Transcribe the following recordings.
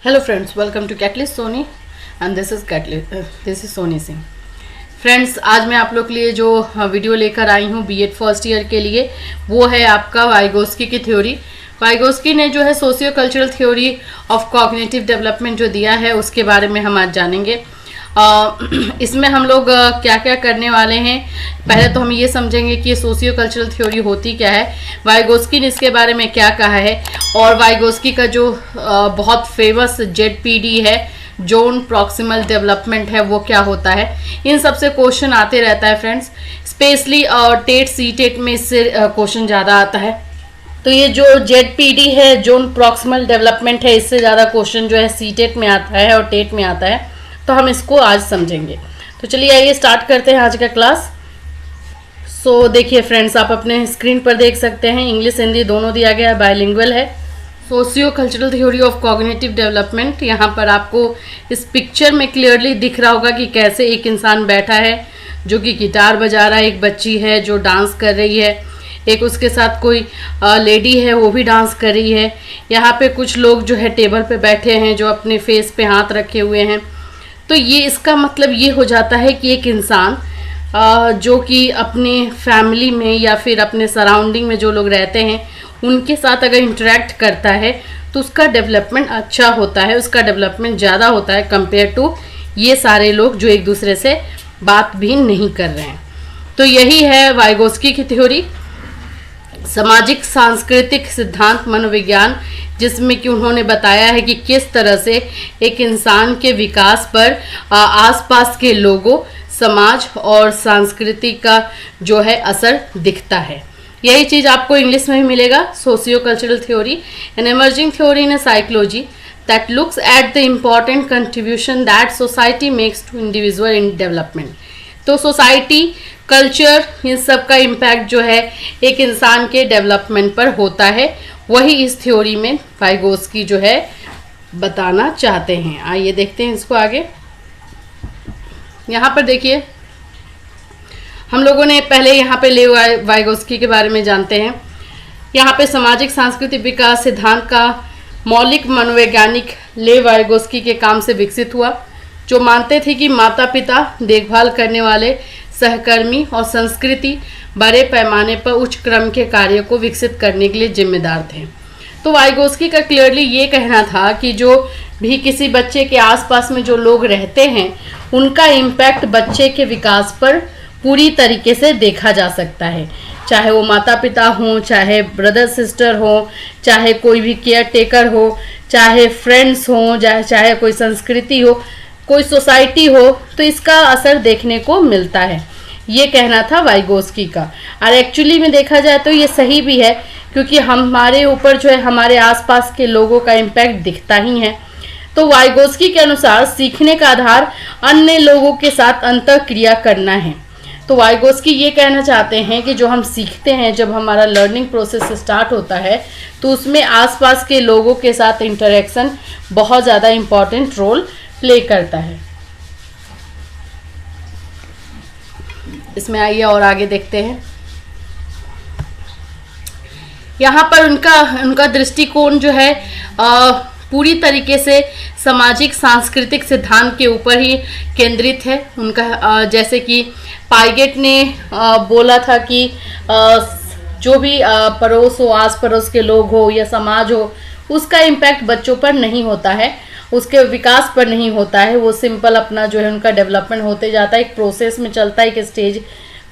Hello friends, welcome to Catalyst Soni and this is Soni Singh. Friends, आज मैं आप लोग के लिए जो वीडियो लेकर आई हूँ बीएड फर्स्ट ईयर के लिए, वो है आपका वाइगोस्की की थ्योरी। वाइगोस्की ने जो है socio cultural theory of cognitive development जो दिया है, उसके बारे में हम आज जानेंगे। इसमें हम लोग क्या क्या करने वाले हैं, पहले तो हम ये समझेंगे कि सोशियो कल्चरल थ्योरी होती क्या है, वाइगोस्की ने इसके बारे में क्या कहा है, और वाइगोस्की का जो बहुत फेमस जेडपीडी है, जोन प्रॉक्सिमल डेवलपमेंट है, वो क्या होता है। इन सब से क्वेश्चन आते रहता है friends, specially TET CTET में इससे क्वेश्चन ज़्यादा आता है। तो ये जो जेडपीडी है, जोन प्रॉक्सिमल डेवलपमेंट है, इससे ज़्यादा क्वेश्चन जो है सी टेट में आता है और टेट में आता है, तो हम इसको आज समझेंगे। तो चलिए आइए स्टार्ट करते हैं आज का क्लास। देखिए फ्रेंड्स, आप अपने स्क्रीन पर देख सकते हैं, इंग्लिश हिंदी दोनों दिया गया है, बायलिंगुअल है। Socio cultural theory of cognitive development, यहाँ पर आपको इस पिक्चर में क्लियरली दिख रहा होगा कि कैसे एक इंसान बैठा है जो कि गिटार बजा रहा है, एक बच्ची है जो डांस कर रही है, एक उसके साथ कोई लेडी है वो भी डांस कर रही है। यहाँ पे कुछ लोग जो है टेबल पे बैठे हैं जो अपने फेस पे हाथ रखे हुए हैं। तो ये इसका मतलब ये हो जाता है कि एक इंसान जो कि अपने फैमिली में या फिर अपने सराउंडिंग में जो लोग रहते हैं उनके साथ अगर इंटरेक्ट करता है तो उसका डेवलपमेंट अच्छा होता है, उसका डेवलपमेंट ज़्यादा होता है कंपेयर टू ये सारे लोग जो एक दूसरे से बात भी नहीं कर रहे हैं। तो यही है वाइगोस्की की थ्योरी, सामाजिक सांस्कृतिक सिद्धांत मनोविज्ञान, जिसमें कि उन्होंने बताया है कि किस तरह से एक इंसान के विकास पर आसपास के लोगों, समाज और संस्कृति का जो है असर दिखता है। यही चीज़ आपको इंग्लिश में भी मिलेगा, socio cultural theory an emerging theory in psychology that looks at the important contribution that society makes to individual in development. तो सोसाइटी, कल्चर, इन सब का इम्पैक्ट जो है एक इंसान के डेवलपमेंट पर होता है, वही इस थ्योरी में वाइगोस्की जो है बताना चाहते हैं। आइए देखते हैं इसको आगे। यहाँ पर देखिए, हम लोगों ने पहले यहाँ पे ले वाइगोस्की के बारे में जानते हैं। यहाँ पे सामाजिक सांस्कृतिक विकास सिद्धांत का मौलिक मनोवैज्ञानिक ले वाइगोस्की के काम से विकसित हुआ, जो मानते थे कि माता पिता, देखभाल करने वाले, सहकर्मी और संस्कृति बड़े पैमाने पर उच्च क्रम के कार्य को विकसित करने के लिए जिम्मेदार थे। तो वाइगोस्की का क्लियरली ये कहना था कि जो भी किसी बच्चे के आसपास में जो लोग रहते हैं उनका इम्पैक्ट बच्चे के विकास पर पूरी तरीके से देखा जा सकता है, चाहे वो माता पिता हों, चाहे ब्रदर सिस्टर हो, चाहे कोई भी केयर टेकर हो, चाहे फ्रेंड्स हों, चाहे कोई संस्कृति हो, कोई सोसाइटी हो, तो इसका असर देखने को मिलता है। ये कहना था वाइगोस्की का, और एक्चुअली में देखा जाए तो ये सही भी है, क्योंकि हमारे ऊपर जो है हमारे आसपास के लोगों का इम्पैक्ट दिखता ही है। तो वाइगोस्की के अनुसार सीखने का आधार अन्य लोगों के साथ अंतःक्रिया करना है। तो वाइगोस्की ये कहना चाहते हैं कि जो हम सीखते हैं, जब हमारा लर्निंग प्रोसेस स्टार्ट होता है तो उसमें आसपास के लोगों के साथ इंटरेक्शन बहुत ज़्यादा इम्पॉर्टेंट रोल प्ले करता है। इसमें आइए और आगे देखते हैं। यहाँ पर उनका दृष्टिकोण जो है पूरी तरीके से सामाजिक सांस्कृतिक सिद्धांत के ऊपर ही केंद्रित है। उनका जैसे कि पाइगेट ने बोला था कि जो भी पड़ोस हो, आस पड़ोस के लोग हो या समाज हो, उसका इम्पैक्ट बच्चों पर नहीं होता है, उसके विकास पर नहीं होता है। वो सिंपल अपना जो है उनका डेवलपमेंट होते जाता है, एक प्रोसेस में चलता है, एक स्टेज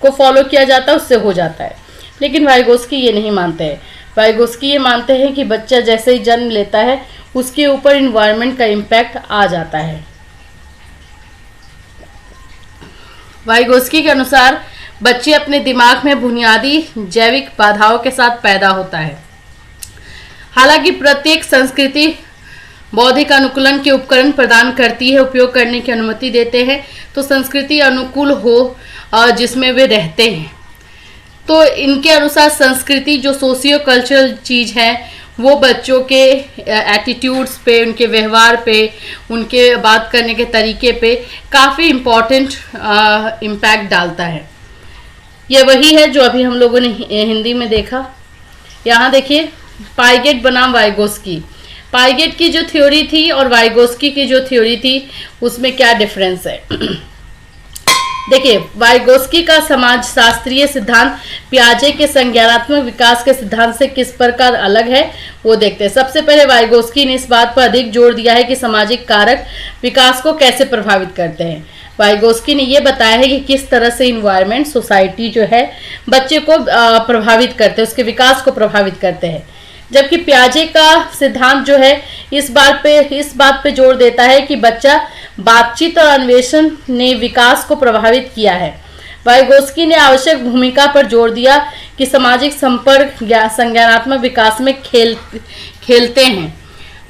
को फॉलो किया जाता है, उससे हो जाता है। लेकिन वाइगोस्की ये नहीं मानते हैं। वाइगोस्की ये मानते हैं कि बच्चा जैसे ही जन्म लेता है उसके ऊपर इन्वायरमेंट का इम्पैक्ट आ जाता है। वाइगोस्की के अनुसार बच्चे अपने दिमाग में बुनियादी जैविक बाधाओं के साथ पैदा होता है। हालांकि प्रत्येक संस्कृति बौद्धिक अनुकूलन के उपकरण प्रदान करती है, उपयोग करने की अनुमति देते हैं, तो संस्कृति अनुकूल हो जिसमें वे रहते हैं। तो इनके अनुसार संस्कृति जो सोशियो कल्चरल चीज़ है वो बच्चों के एटीट्यूड्स पे, उनके व्यवहार पे, उनके बात करने के तरीके पे काफ़ी इम्पॉर्टेंट इम्पैक्ट डालता है। यह वही है जो अभी हम लोगों ने हिंदी में देखा। यहाँ देखिए, पाइगेट बनाम वाइगोस्की। पाइगेट की जो थ्योरी थी और वाइगोस्की की जो थ्योरी थी उसमें क्या डिफरेंस है। देखिए, वाइगोस्की का समाज शास्त्रीय सिद्धांत पियाजे के संज्ञानात्मक विकास के सिद्धांत से किस प्रकार अलग है वो देखते हैं। सबसे पहले वाइगोस्की ने इस बात पर अधिक जोर दिया है कि सामाजिक कारक विकास को कैसे प्रभावित करते हैं। वाइगोस्की ने यह बताया है कि किस तरह से इन्वायरमेंट, सोसाइटी जो है बच्चे को प्रभावित करते हैं, उसके विकास को प्रभावित करते हैं। जबकि पियाजे का सिद्धांत जो है इस बात पे जोर देता है कि बच्चा बातचीत और अन्वेषण ने विकास को प्रभावित किया है। वाइगोस्की ने आवश्यक भूमिका पर जोर दिया कि सामाजिक संपर्क संज्ञानात्मक विकास में खेलते हैं।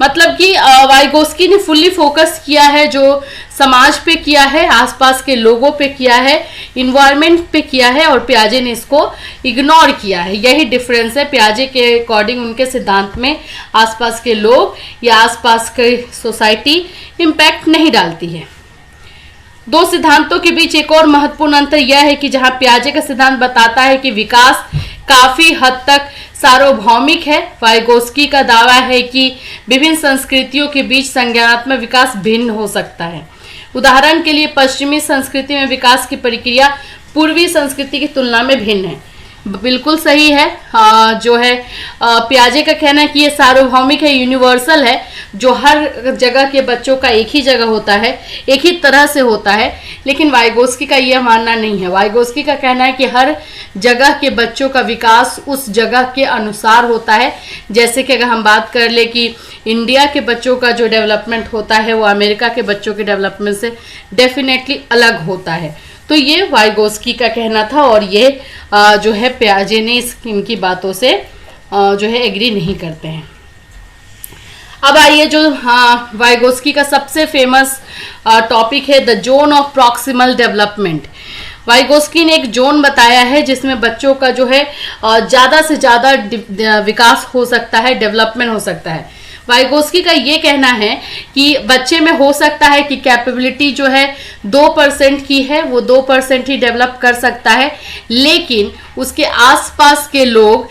मतलब कि वाइगोस्की ने फुल्ली फोकस किया है, जो समाज पे किया है, आसपास के लोगों पे किया है, इन्वायरमेंट पे किया है, और पियाजे ने इसको इग्नोर किया है। यही डिफरेंस है। पियाजे के अकॉर्डिंग उनके सिद्धांत में आसपास के लोग या आसपास की सोसाइटी इम्पैक्ट नहीं डालती है। दो सिद्धांतों के बीच एक और महत्वपूर्ण अंतर यह है कि जहां पियाजे का सिद्धांत बताता है कि विकास काफी हद तक सार्वभौमिक है, वाइगोस्की का दावा है कि विभिन्न संस्कृतियों के बीच संज्ञानात्मक विकास भिन्न हो सकता है। उदाहरण के लिए पश्चिमी संस्कृति में विकास की प्रक्रिया पूर्वी संस्कृति की तुलना में भिन्न है। बिल्कुल सही है। जो है पियाजे का कहना है कि ये सार्वभौमिक है, यूनिवर्सल है, जो हर जगह के बच्चों का एक ही जगह होता है, एक ही तरह से होता है। लेकिन वाइगोस्की का यह मानना नहीं है। वाइगोस्की का कहना है कि हर जगह के बच्चों का विकास उस जगह के अनुसार होता है। जैसे कि अगर हम बात कर ले कि इंडिया के बच्चों का जो डेवलपमेंट होता है वो अमेरिका के बच्चों के डेवलपमेंट से डेफिनेटली अलग होता है। तो ये वाइगोस्की का कहना था, और ये जो है पियाजे ने इनकी बातों से जो है एग्री नहीं करते हैं। अब आइए जो वाइगोस्की का सबसे फेमस टॉपिक है, the zone of proximal development. Vygotsky ने एक जोन बताया है जिसमें बच्चों का जो है ज़्यादा से ज़्यादा विकास हो सकता है, डेवलपमेंट हो सकता है। वाइगोस्की का ये कहना है कि बच्चे में हो सकता है कि कैपेबिलिटी जो है 2% की है, वो 2% ही डेवलप कर सकता है, लेकिन उसके आसपास के लोग,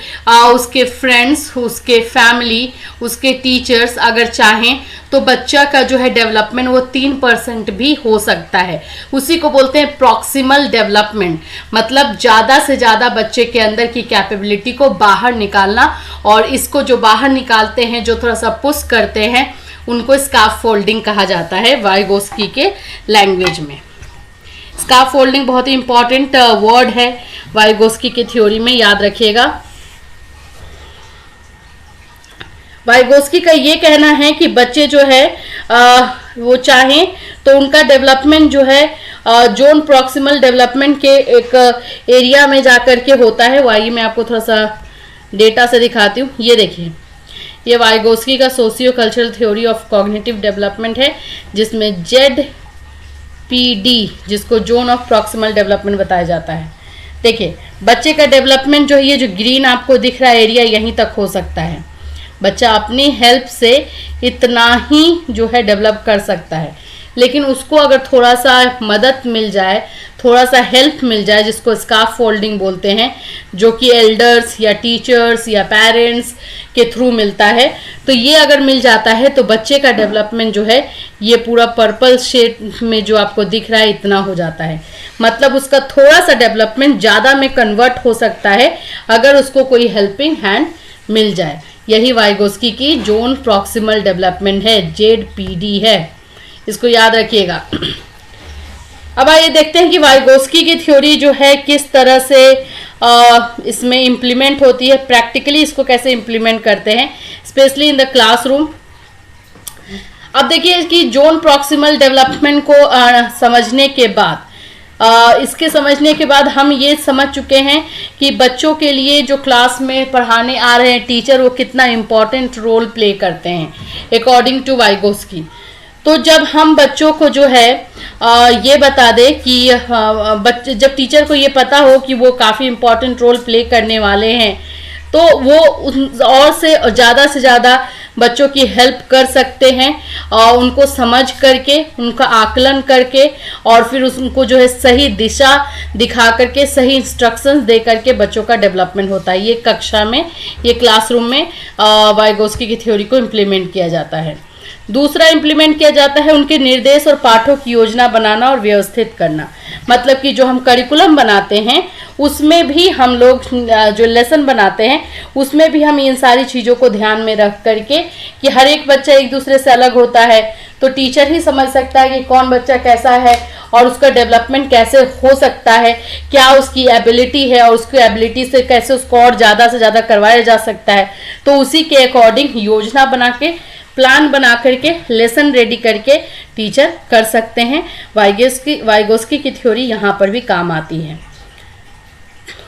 उसके फ्रेंड्स, उसके फैमिली, उसके टीचर्स अगर चाहें तो बच्चा का जो है डेवलपमेंट वो 3% भी हो सकता है। उसी को बोलते हैं प्रॉक्सिमल डेवलपमेंट, मतलब ज़्यादा से ज़्यादा बच्चे के अंदर की कैपेबिलिटी को बाहर निकालना। और इसको जो बाहर निकालते हैं, जो थोड़ा सा पुश करते हैं, उनको स्काफ फोल्डिंग कहा जाता है वाइगोस्की के लैंग्वेज में। स्काफ फोल्डिंग बहुत ही इंपॉर्टेंट वर्ड है वाइगोस्की की थ्योरी में, याद रखिएगा। वाइगोस्की का ये कहना है कि बच्चे जो है वो चाहें तो उनका डेवलपमेंट जो है जोन प्रॉक्सिमल डेवलपमेंट के एक एरिया में जाकर के होता है। वो आइए मैं आपको थोड़ा सा डेटा से दिखाती हूँ। ये देखिए, ये वाइगोस्की का socio cultural theory of cognitive development है, जिसमें ZPD, जिसको जोन ऑफ प्रॉक्सिमल डेवलपमेंट बताया जाता है। देखिए, बच्चे का डेवलपमेंट जो है, ये जो ग्रीन आपको दिख रहा है एरिया, यहीं तक हो सकता है। बच्चा अपनी हेल्प से इतना ही जो है डेवलप कर सकता है, लेकिन उसको अगर थोड़ा सा मदद मिल जाए, थोड़ा सा हेल्प मिल जाए, जिसको स्काफ फोल्डिंग बोलते हैं, जो कि एल्डर्स या टीचर्स या पेरेंट्स के थ्रू मिलता है, तो ये अगर मिल जाता है तो बच्चे का डेवलपमेंट जो है ये पूरा पर्पल शेड में जो आपको दिख रहा है इतना हो जाता है। मतलब उसका थोड़ा सा डेवलपमेंट ज़्यादा में कन्वर्ट हो सकता है अगर उसको कोई हेल्पिंग हैंड मिल जाए। यही वाइगोस्की की जोन प्रॉक्सिमल डेवलपमेंट है, ZPD है, इसको याद रखिएगा। अब आइए देखते हैं कि वाइगोस्की की थ्योरी जो है किस तरह से इसमें इम्प्लीमेंट होती है, प्रैक्टिकली इसको कैसे इम्प्लीमेंट करते हैं, स्पेशली इन द क्लासरूम। अब देखिए कि जोन प्रॉक्सिमल डेवलपमेंट को समझने के बाद, इसके समझने के बाद हम ये समझ चुके हैं कि बच्चों के लिए जो क्लास में पढ़ाने आ रहे हैं टीचर, वो कितना इम्पोर्टेंट रोल प्ले करते हैं अकॉर्डिंग टू वाइगोस्की। तो जब हम बच्चों को जो है ये बता दें कि बच्चे, जब टीचर को ये पता हो कि वो काफ़ी इम्पोर्टेंट रोल प्ले करने वाले हैं, तो वो और से ज़्यादा बच्चों की हेल्प कर सकते हैं और उनको समझ करके, उनका आकलन करके और फिर उनको जो है सही दिशा दिखा करके, सही इंस्ट्रक्शंस दे करके बच्चों का डेवलपमेंट होता है। ये कक्षा में, ये क्लासरूम में वाइगोस्की की थ्योरी को इम्प्लीमेंट किया जाता है। दूसरा इम्प्लीमेंट किया जाता है उनके निर्देश और पाठों की योजना बनाना और व्यवस्थित करना। मतलब कि जो हम करिकुलम बनाते हैं उसमें भी हम लोग जो लेसन बनाते हैं उसमें भी हम इन सारी चीज़ों को ध्यान में रख करके कि हर एक बच्चा एक दूसरे से अलग होता है, तो टीचर ही समझ सकता है कि कौन बच्चा कैसा है और उसका डेवलपमेंट कैसे हो सकता है, क्या उसकी एबिलिटी है और उसकी एबिलिटी से कैसे उसको और ज़्यादा से ज़्यादा करवाया जा सकता है। तो उसी के अकॉर्डिंग योजना बना के, प्लान बना करके, लेसन रेडी करके टीचर कर सकते हैं। वाइगोस्की की थ्योरी यहाँ पर भी काम आती है।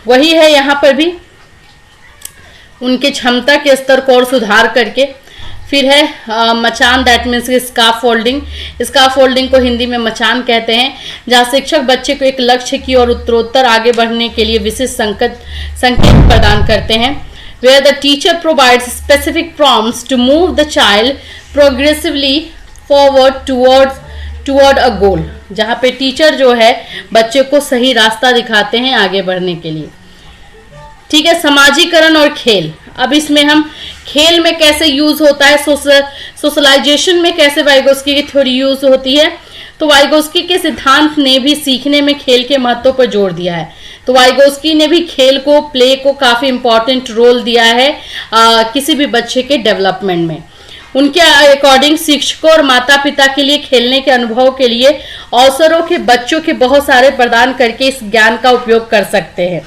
वही है यहाँ पर भी उनके क्षमता के स्तर को और सुधार करके। फिर है मचान, that means scarf folding. Scarf folding को हिंदी में मचान कहते हैं, जहाँ शिक्षक बच्चे को एक लक्ष्य की और उत्तरोत्तर आगे बढ़ने के लिए विशिष्ट संकेत प्रदान करते हैं। Where the teacher provides specific prompts to move the child progressively forward toward a goal। जहाँ पे टीचर जो है बच्चे को सही रास्ता दिखाते हैं आगे बढ़ने के लिए। ठीक है, समाजीकरण और खेल। अब इसमें हम खेल में कैसे यूज होता है, सोशलाइजेशन में कैसे वाइगोस्की की थ्योरी यूज होती है, तो वाइगोस्की के सिद्धांत ने भी सीखने में खेल के महत्व पर जोर दिया है। तो वाइगोस्की ने भी खेल को, प्ले को काफ़ी इम्पोर्टेंट रोल दिया है किसी भी बच्चे के डेवलपमेंट में। उनके अकॉर्डिंग शिक्षकों और माता पिता के लिए खेलने के अनुभव के लिए अवसरों के बच्चों के बहुत सारे प्रदान करके इस ज्ञान का उपयोग कर सकते हैं।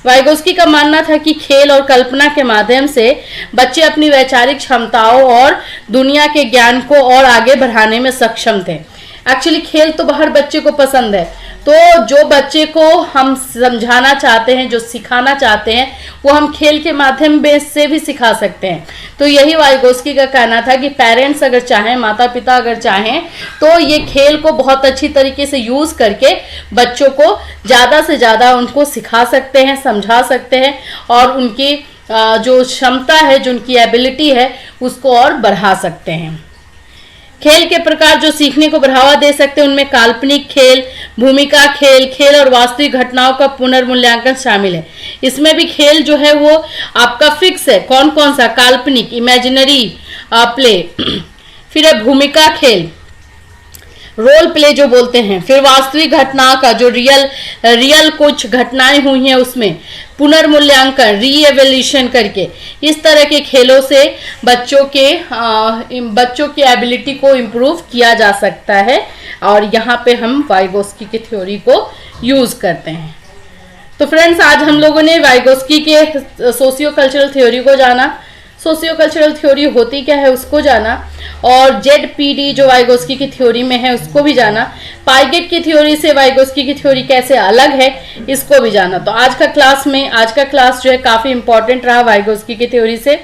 वाइगोस्की का मानना था कि खेल और कल्पना के माध्यम से बच्चे अपनी वैचारिक क्षमताओं और दुनिया के ज्ञान को और आगे बढ़ाने में सक्षम थे। एक्चुअली खेल तो हर बच्चे को पसंद है, तो जो बच्चे को हम समझाना चाहते हैं, जो सिखाना चाहते हैं, वो हम खेल के माध्यम से भी सिखा सकते हैं। तो यही वाइगोस्की का कहना था कि पेरेंट्स अगर चाहें, माता पिता अगर चाहें, तो ये खेल को बहुत अच्छी तरीके से यूज़ करके बच्चों को ज़्यादा से ज़्यादा उनको सिखा सकते हैं, समझा सकते हैं और उनकी जो क्षमता है, जो उनकी एबिलिटी है, उसको और बढ़ा सकते हैं। खेल के प्रकार जो सीखने को बढ़ावा दे सकते हैं उनमें काल्पनिक खेल, भूमिका खेल, खेल और वास्तविक घटनाओं का पुनर्मूल्यांकन शामिल है। इसमें भी खेल जो है वो आपका फिक्स है, कौन कौन सा, काल्पनिक, इमेजिनरी प्ले, फिर है भूमिका खेल, रोल प्ले जो बोलते हैं, फिर वास्तविक घटना का जो रियल कुछ घटनाएं हुई हैं उसमें पुनर्मूल्यांकन, रीएवल्यूशन करके, इस तरह के खेलों से बच्चों की एबिलिटी को इम्प्रूव किया जा सकता है और यहाँ पे हम वाइगोस्की की थ्योरी को यूज करते हैं। तो फ्रेंड्स, आज हम लोगों ने वाइगोस्की के सोशियो कल्चरल थ्योरी को जाना, सोशियो कल्चरल थ्योरी होती क्या है उसको जाना, और ZPD जो वाइगोस्की की थ्योरी में है उसको भी जाना, पाइगेट की थ्योरी से वाइगोस्की की थ्योरी कैसे अलग है इसको भी जाना। तो आज का क्लास जो है काफ़ी इंपॉर्टेंट रहा वाइगोस्की की थ्योरी से,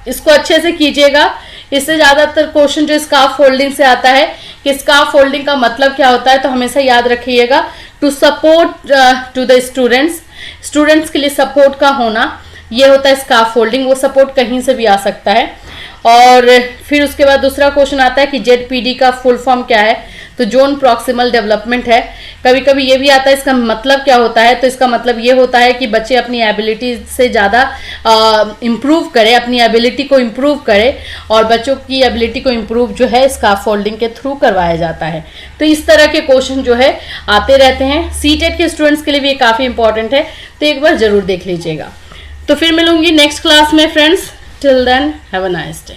इसको अच्छे से कीजिएगा। इससे ज़्यादातर क्वेश्चन जो स्कार्फ फोल्डिंग से आता है कि स्कार्फ फोल्डिंग का मतलब क्या होता है, तो हमेशा याद रखिएगा, to support to the students के लिए सपोर्ट का होना, ये होता है स्कार्फ फोल्डिंग। वो सपोर्ट कहीं से भी आ सकता है। और फिर उसके बाद दूसरा क्वेश्चन आता है कि ZPD का फुल फॉर्म क्या है, तो जोन प्रॉक्सिमल डेवलपमेंट है। कभी कभी ये भी आता है इसका मतलब क्या होता है, तो इसका मतलब ये होता है कि बच्चे अपनी एबिलिटी से ज़्यादा इम्प्रूव करें, अपनी एबिलिटी को इम्प्रूव करें, और बच्चों की एबिलिटी को इम्प्रूव जो है स्कार्फ फोल्डिंग के थ्रू करवाया जाता है। तो इस तरह के क्वेश्चन जो है आते रहते हैं। CTET के स्टूडेंट्स के लिए भी ये काफ़ी इंपॉर्टेंट है, तो एक बार ज़रूर देख लीजिएगा। तो फिर मिलूंगी नेक्स्ट क्लास में friends. Till then have a nice day.